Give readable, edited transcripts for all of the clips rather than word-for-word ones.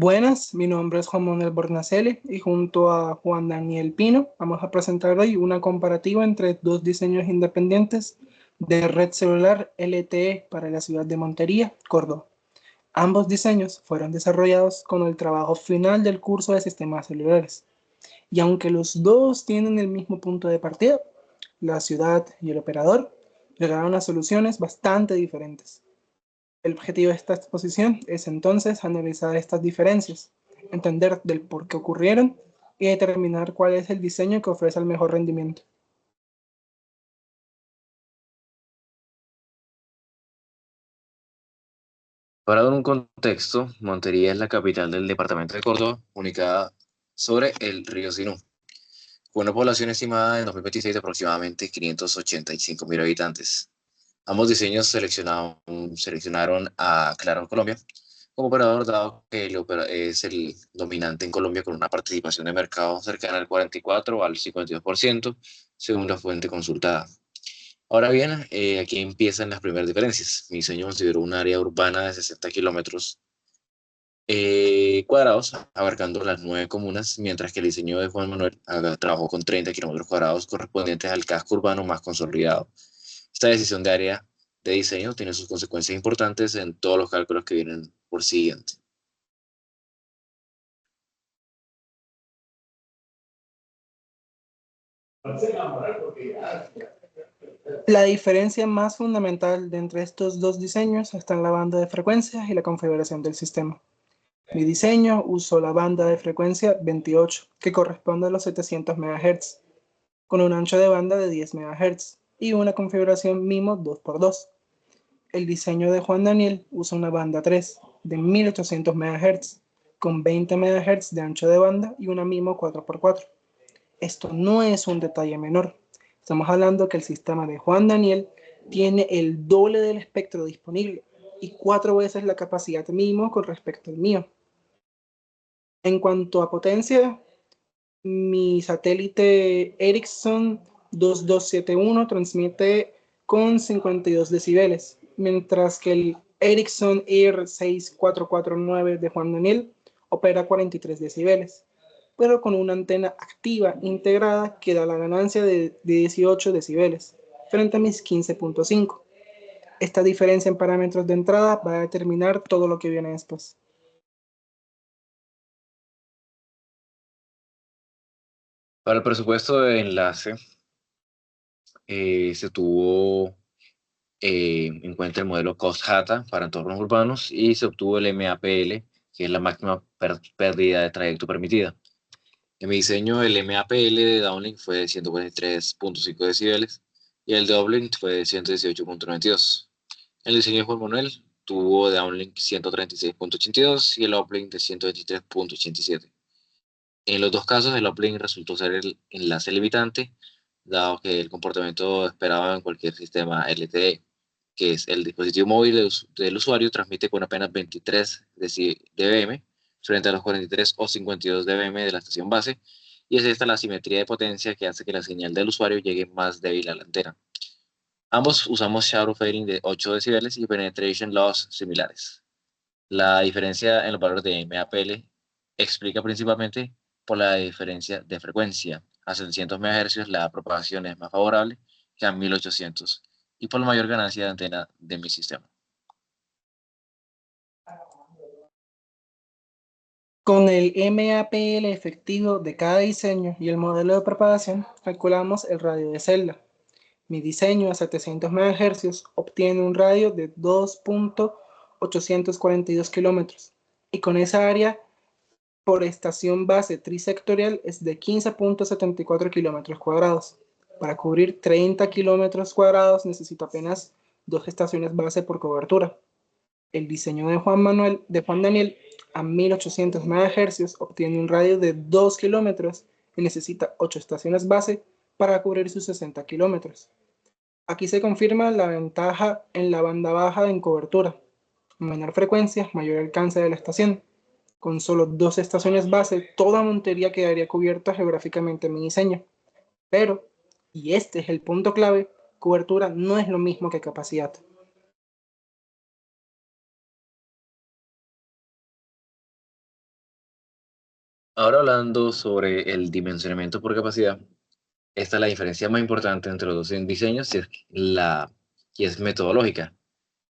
Buenas, mi nombre es Juan Manuel Bornacelli y junto a Juan Daniel Pino vamos a presentar hoy una comparativa entre dos diseños independientes de red celular LTE para la ciudad de Montería, Córdoba. Ambos diseños fueron desarrollados con el trabajo final del curso de sistemas celulares. Y aunque los dos tienen el mismo punto de partida, la ciudad y el operador llegaron a soluciones bastante diferentes. El objetivo de esta exposición es entonces analizar estas diferencias, entender del por qué ocurrieron y determinar cuál es el diseño que ofrece el mejor rendimiento. Para dar un contexto, Montería es la capital del departamento de Córdoba, ubicada sobre el río Sinú, con una población estimada en 2026 de aproximadamente 585.000 habitantes. Ambos diseños seleccionaron a Claro Colombia como operador, dado que es el dominante en Colombia con una participación de mercado cercana al 44 al 52%, según la fuente consultada. Ahora bien, aquí empiezan las primeras diferencias. Mi diseño consideró un área urbana de 60 kilómetros cuadrados, abarcando las 9 comunas, mientras que el diseño de Juan Manuel trabajó con 30 kilómetros cuadrados correspondientes al casco urbano más consolidado. Esta decisión de área de diseño tiene sus consecuencias importantes en todos los cálculos que vienen por siguiente. La diferencia más fundamental de entre estos dos diseños está en la banda de frecuencias y la configuración del sistema. Mi diseño usó la banda de frecuencia 28, que corresponde a los 700 MHz, con un ancho de banda de 10 MHz y una configuración MIMO 2x2. El diseño de Juan Daniel usa una banda 3 de 1800 MHz, con 20 MHz de ancho de banda y una MIMO 4x4. Esto no es un detalle menor. Estamos hablando que el sistema de Juan Daniel tiene el doble del espectro disponible y 4 veces la capacidad MIMO con respecto al mío. En cuanto a potencia, mi satélite Ericsson 2271 transmite con 52 decibeles, mientras que el Ericsson Air 6449 de Juan Daniel opera 43 decibeles, pero con una antena activa integrada que da la ganancia de 18 decibeles, frente a mis 15.5. Esta diferencia en parámetros de entrada va a determinar todo lo que viene después. Para el presupuesto de enlace, se tuvo en cuenta el modelo Cost-Hata para entornos urbanos y se obtuvo el MAPL, que es la máxima pérdida de trayecto permitida. En mi diseño, el MAPL de downlink fue de 143.5 decibeles y el de uplink fue de 118.92. El diseño de Juan Manuel tuvo de downlink 136.82 y el uplink de 123.87. En los dos casos, el uplink resultó ser el enlace limitante, dado que el comportamiento esperado en cualquier sistema LTE, que es el dispositivo móvil del usuario, transmite con apenas 23 dBm frente a los 43 o 52 dBm de la estación base, y es esta la asimetría de potencia que hace que la señal del usuario llegue más débil a la antena. Ambos usamos shadow fading de 8 decibeles y penetration loss similares. La diferencia en los valores de MAPL explica principalmente por la diferencia de frecuencia. A 700 MHz la propagación es más favorable que a 1800 y por la mayor ganancia de antena de mi sistema. Con el MAPL efectivo de cada diseño y el modelo de propagación, calculamos el radio de celda. Mi diseño a 700 MHz obtiene un radio de 2.842 kilómetros y con esa área por estación base trisectorial es de 15.74 kilómetros cuadrados. Para cubrir 30 kilómetros cuadrados necesito apenas 2 estaciones base por cobertura. El diseño de Juan Daniel a 1800 MHz obtiene un radio de 2 kilómetros y necesita 8 estaciones base para cubrir sus 60 kilómetros. Aquí se confirma la ventaja en la banda baja en cobertura. Menor frecuencia, mayor alcance de la estación. Con solo 2 estaciones base, toda Montería quedaría cubierta geográficamente en mi diseño. Pero, y este es el punto clave, cobertura no es lo mismo que capacidad. Ahora hablando sobre el dimensionamiento por capacidad, esta es la diferencia más importante entre los dos diseños y es metodológica.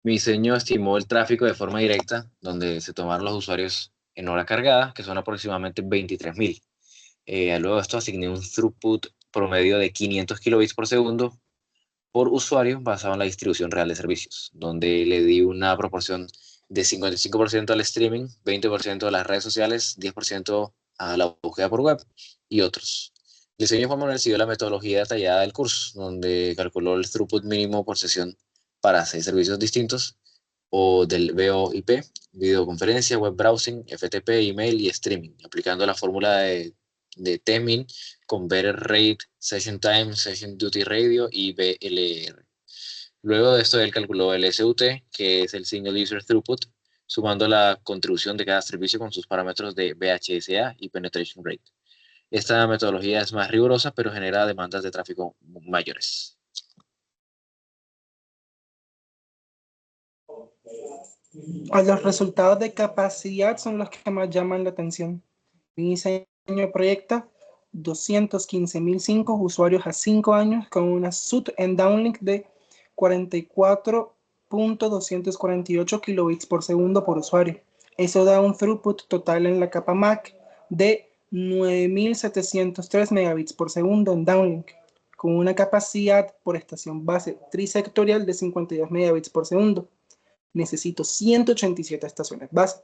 Mi diseño estimó el tráfico de forma directa, donde se tomaron los usuarios en hora cargada, que son aproximadamente 23.000. Luego de esto asigné un throughput promedio de 500 kilobits por segundo por usuario basado en la distribución real de servicios, donde le di una proporción de 55% al streaming, 20% a las redes sociales, 10% a la búsqueda por web y otros. El diseño de Juan Manuel siguió la metodología detallada del curso, donde calculó el throughput mínimo por sesión para 6 servicios distintos, o del VoIP, videoconferencia, web browsing, FTP, email y streaming, aplicando la fórmula de Temin con Better Rate, Session Time, Session Duty Radio y BLR. Luego de esto, él calculó el SUT, que es el Single User Throughput, sumando la contribución de cada servicio con sus parámetros de BHSA y Penetration Rate. Esta metodología es más rigurosa, pero genera demandas de tráfico mayores. Los resultados de capacidad son los que más llaman la atención. Mi diseño proyecta 215.005 usuarios a 5 años con una SUT en downlink de 44.248 kilobits por segundo por usuario. Eso da un throughput total en la capa MAC de 9.703 megabits por segundo en downlink, con una capacidad por estación base trisectorial de 52 megabits por segundo. Necesito 187 estaciones base.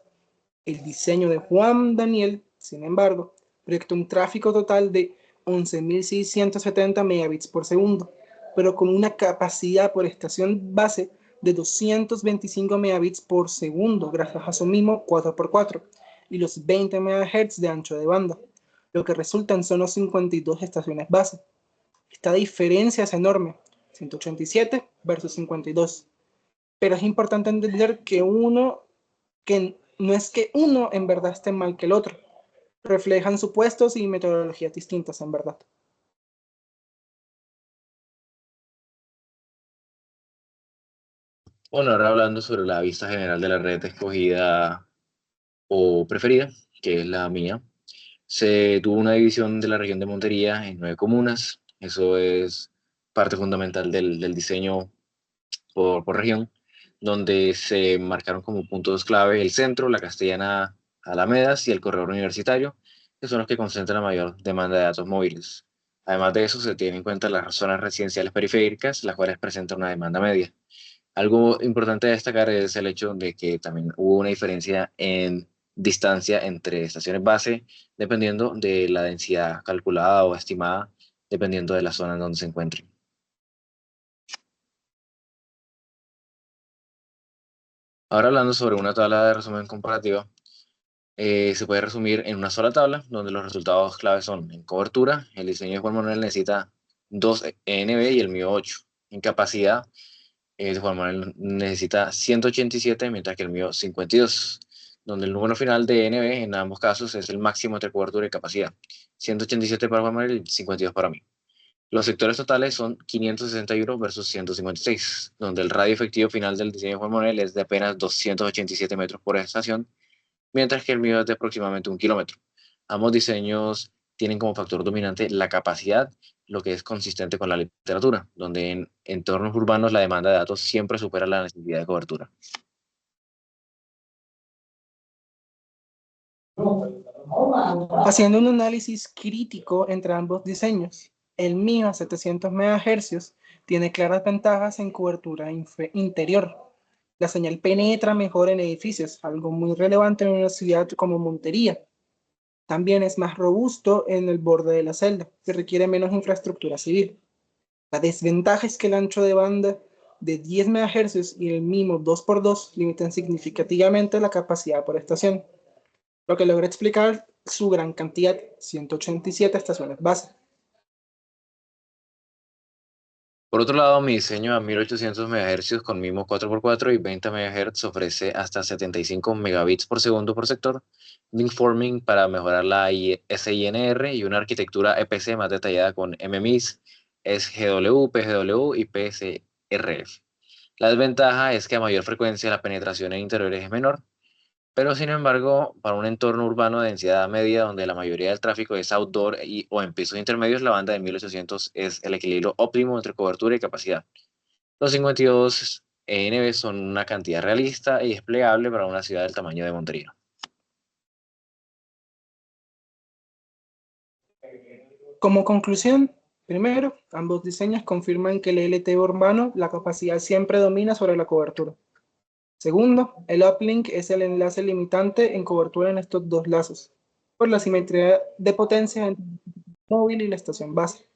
El diseño de Juan Daniel, sin embargo, proyecta un tráfico total de 11.670 megabits por segundo, pero con una capacidad por estación base de 225 megabits por segundo, gracias a su mismo 4x4 y los 20 MHz de ancho de banda, lo que resulta en solo 52 estaciones base. Esta diferencia es enorme, 187 versus 52. Pero es importante entender que no es que uno en verdad esté mal que el otro. Reflejan supuestos y metodologías distintas en verdad. Bueno, ahora hablando sobre la vista general de la red escogida o preferida, que es la mía, se tuvo una división de la región de Montería en 9 comunas. Eso es parte fundamental del diseño por región, donde se marcaron como puntos clave el centro, la Castellana Alamedas y el corredor universitario, que son los que concentran la mayor demanda de datos móviles. Además de eso, se tiene en cuenta las zonas residenciales periféricas, las cuales presentan una demanda media. Algo importante a destacar es el hecho de que también hubo una diferencia en distancia entre estaciones base, dependiendo de la densidad calculada o estimada, dependiendo de la zona en donde se encuentren. Ahora hablando sobre una tabla de resumen comparativa, se puede resumir en una sola tabla, donde los resultados claves son: en cobertura, el diseño de Juan Manuel necesita 2 ENB y el mío 8. En capacidad, de Juan Manuel necesita 187, mientras que el mío 52, donde el número final de NB en ambos casos es el máximo entre cobertura y capacidad. 187 para Juan Manuel y 52 para mí. Los sectores totales son 561 versus 156, donde el radio efectivo final del diseño de Juan Manuel es de apenas 287 metros por estación, mientras que el mío es de aproximadamente 1 kilómetro. Ambos diseños tienen como factor dominante la capacidad, lo que es consistente con la literatura, donde en entornos urbanos la demanda de datos siempre supera la necesidad de cobertura. Haciendo un análisis crítico entre ambos diseños, el mío a 700 MHz tiene claras ventajas en cobertura interior. La señal penetra mejor en edificios, algo muy relevante en una ciudad como Montería. También es más robusto en el borde de la celda, que requiere menos infraestructura civil. La desventaja es que el ancho de banda de 10 MHz y el MIMO 2x2 limitan significativamente la capacidad por estación, lo que logra explicar su gran cantidad, 187 estaciones base. Por otro lado, mi diseño a 1800 MHz con MIMO 4x4 y 20 MHz ofrece hasta 75 megabits por segundo por sector, beamforming para mejorar la SINR y una arquitectura EPC más detallada con MMIs, SGW, PGW y PSRF. La desventaja es que a mayor frecuencia la penetración en interiores es menor, Pero sin embargo, para un entorno urbano de densidad media donde la mayoría del tráfico es outdoor o en pisos intermedios, la banda de 1800 es el equilibrio óptimo entre cobertura y capacidad. Los 52 ENB son una cantidad realista y desplegable para una ciudad del tamaño de Montería. Como conclusión, primero, ambos diseños confirman que el LTE urbano, la capacidad siempre domina sobre la cobertura. Segundo, el uplink es el enlace limitante en cobertura en estos dos lazos, por la simetría de potencia entre el móvil y la estación base.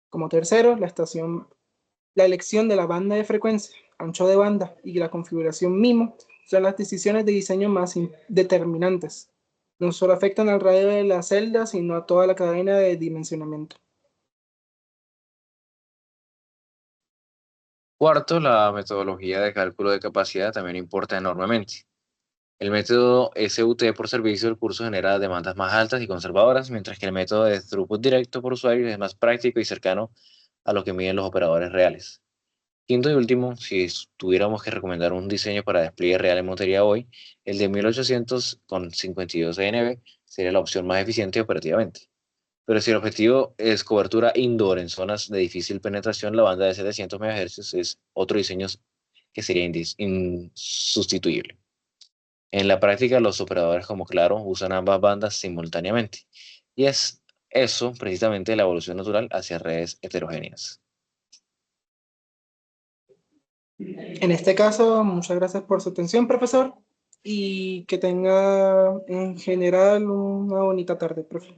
Como tercero, la elección de la banda de frecuencia, ancho de banda y la configuración MIMO son las decisiones de diseño más determinantes. No solo afectan al radio de la celda, sino a toda la cadena de dimensionamiento. Cuarto, la metodología de cálculo de capacidad también importa enormemente. El método SUT por servicio del curso genera demandas más altas y conservadoras, mientras que el método de throughput directo por usuario es más práctico y cercano a lo que miden los operadores reales. Quinto y último, si tuviéramos que recomendar un diseño para despliegue real en Montería hoy, el de 1800 con 52 ENB sería la opción más eficiente operativamente. Pero si el objetivo es cobertura indoor en zonas de difícil penetración, la banda de 700 MHz es otro diseño que sería insustituible. En la práctica, los operadores como Claro usan ambas bandas simultáneamente. Y es eso precisamente la evolución natural hacia redes heterogéneas. En este caso, muchas gracias por su atención, profesor, y que tenga en general una bonita tarde, profe.